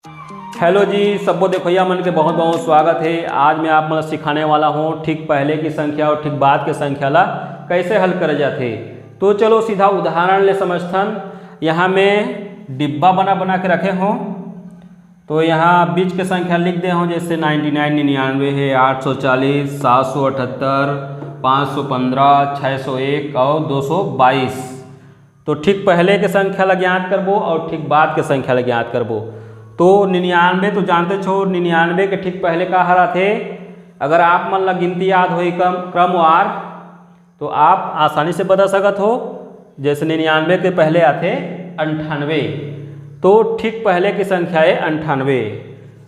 Hello जी, सबको देखोया मन के बहुत बहुत स्वागत है। आज मैं आप मतलब सिखाने वाला हूँ ठीक पहले की संख्या और ठीक बाद के संख्या ला कैसे हल करे जाते। तो चलो सीधा उदाहरण ले समझथन। यहाँ में डिब्बा बना बना के रखे हों, तो यहाँ बीच के संख्या लिख दे हों, जैसे 99 99 है, 840 778 515 601 और 222। तो ठीक पहले के संख्या लग ज्ञात करबो और ठीक बाद के संख्या लग ज्ञात करबो। तो 99 तो जानते छो, 99 के ठीक पहले का हरा थे। अगर आप मन ला गिनती याद हो क्रमवार तो आप आसानी से बता सकत हो। जैसे 99 के पहले आते 98, तो ठीक पहले की संख्या है 98।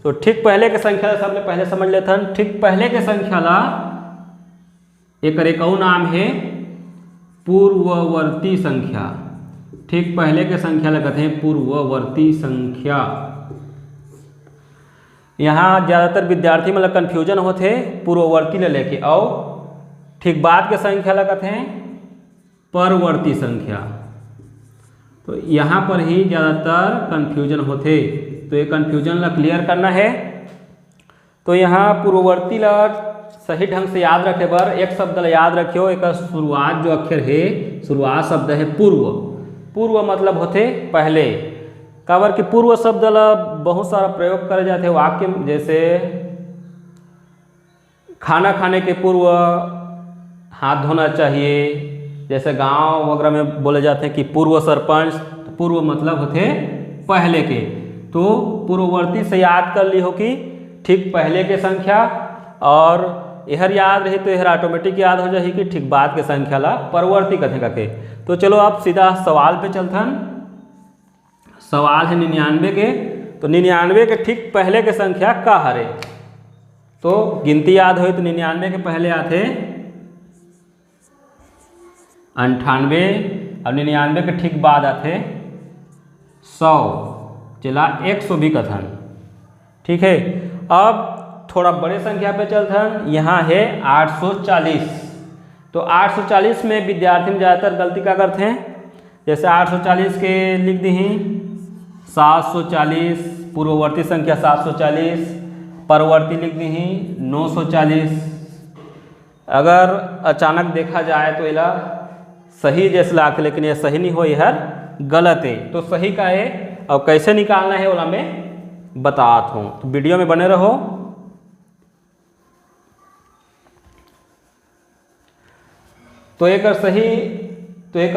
तो ठीक पहले के संख्या ला सबले पहले समझ लेथन। ठीक पहले के संख्या ला एक और नाम है पूर्ववर्ती संख्या। ठीक पहले के संख्या ला कहते हैं पूर्ववर्ती संख्या। यहाँ ज़्यादातर विद्यार्थी मतलब कन्फ्यूजन होते पूर्ववर्ती ले लेके, और ठीक बाद के संख्या ला कहते हैं परवर्ती संख्या। तो यहाँ पर ही ज़्यादातर कन्फ्यूजन होते, तो ये कन्फ्यूजन ला क्लियर करना है। तो यहाँ पूर्ववर्ती ला सही ढंग से याद रखे बर एक शब्द ला याद रखियो। एक शुरुआत जो अक्षर है, शुरुआत शब्द है पूर्व। पूर्व मतलब होते पहले। काबर कि पूर्व शब्द ला बहुत सारा प्रयोग करे जाते वाक्य, जैसे खाना खाने के पूर्व हाथ धोना चाहिए। जैसे गांव वगैरह में बोले जाते हैं कि पूर्व सरपंच। तो पूर्व मतलब होते पहले के। तो पूर्ववर्ती से याद कर ली हो कि ठीक पहले के संख्या, और यहर याद रही तो यहर ऑटोमेटिक याद हो जाए कि ठीक बाद के संख्या ला परवर्ती कथे कथे। तो चलो आप सीधा सवाल पे चलथन। सवाल है 99 के। तो 99 के ठीक पहले के संख्या का हरे। तो गिनती याद हो तो 99 के पहले आते 98, और 99 के ठीक बाद आते 100, चला 100 भी कथन। ठीक है, अब थोड़ा बड़े संख्या पे चलथन। यहाँ है 840। तो 840 में विद्यार्थी में ज़्यादातर गलती क्या करते हैं, जैसे 840 के लिख दी 740, पूर्ववर्ती संख्या 740, परवर्ती लिख दी 940। अगर अचानक देखा जाए तो यह सही जैसे लागते, लेकिन यह सही नहीं हो, यह गलत है। तो सही का है और कैसे निकालना है वो मैं बताता हूँ, तो वीडियो में बने रहो। तो एक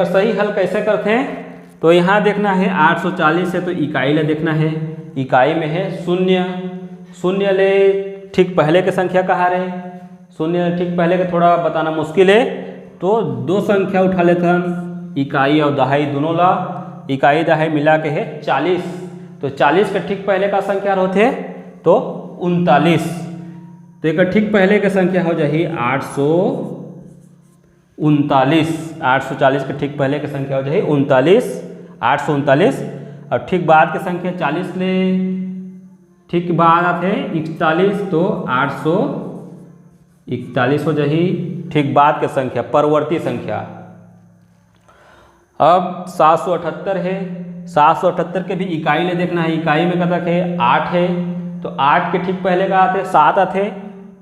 सही हल कैसे करते हैं, तो यहाँ देखना है 840 है तो इकाई ले देखना है। इकाई में है शून्य। शून्य ले ठीक पहले के संख्या कहाँ रहे। शून्य ठीक पहले के थोड़ा बताना मुश्किल है, तो दो संख्या उठा लेते हैं, इकाई और दहाई दोनों ला। इकाई दहाई मिला के है 40। तो 40 के ठीक पहले का संख्या होते तो 39। तो एक ठीक पहले के संख्या हो जाए 839। 840 के ठीक पहले की संख्या हो जाए 39, 839। और ठीक बाद के संख्या 40 ले ठीक बाद आते 41, तो 841 हो जाए ठीक बाद के संख्या परवर्ती संख्या। अब 778 है। 778 के भी इकाई ले देखना है। इकाई में कतक है 8 है, तो 8 के ठीक पहले का आते 7 आते,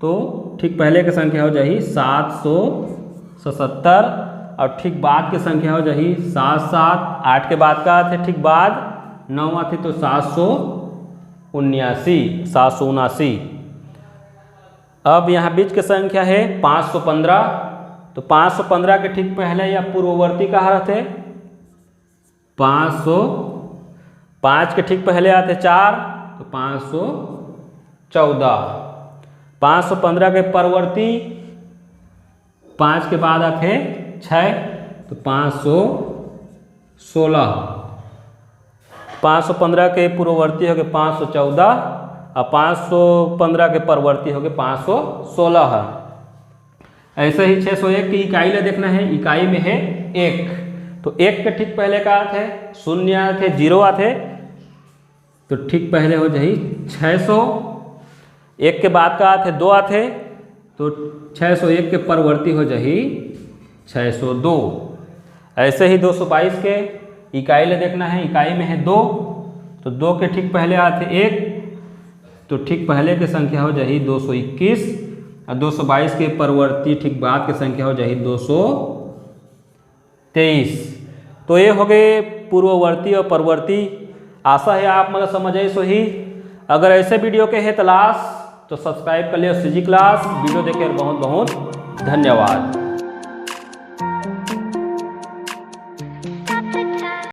तो ठीक पहले की संख्या हो जाए 777। और ठीक बाद की संख्या हो जाए 7 7। 8 के बाद का आते ठीक बाद 9 आते, तो 779। अब यहाँ बीच की संख्या है 515। तो 515 के ठीक पहले या पूर्ववर्ती कहाँ रहते 505 के ठीक पहले आते 4, तो 514। 515 के परवर्ती 5 के बाद आते 6, तो 516। 515 के पूर्ववर्ती हो गए 514, और 515 के परवर्ती हो गए 516। ऐसे ही 601 की इकाई ले देखना है। इकाई में है 1। तो 1 के ठीक पहले का आते शून्य आते 0 आते, तो ठीक पहले हो जाए 600। 1 के बाद का आते 2 आते, तो 601 के परवर्ती हो जाए 602। ऐसे ही 222 के इकाई ले देखना है। इकाई में है 2, तो 2 के ठीक पहले आते 1, तो ठीक पहले की संख्या हो जाही 221 और 222 के परवर्ती ठीक बाद की संख्या हो जाही 223। तो ये हो गए पूर्ववर्ती और परवर्ती। आशा है आप मतलब समझ आई सही। अगर ऐसे वीडियो के है तलाश तो सब्सक्राइब कर लियो सीजी क्लास। वीडियो देखे बहुत बहुत धन्यवाद।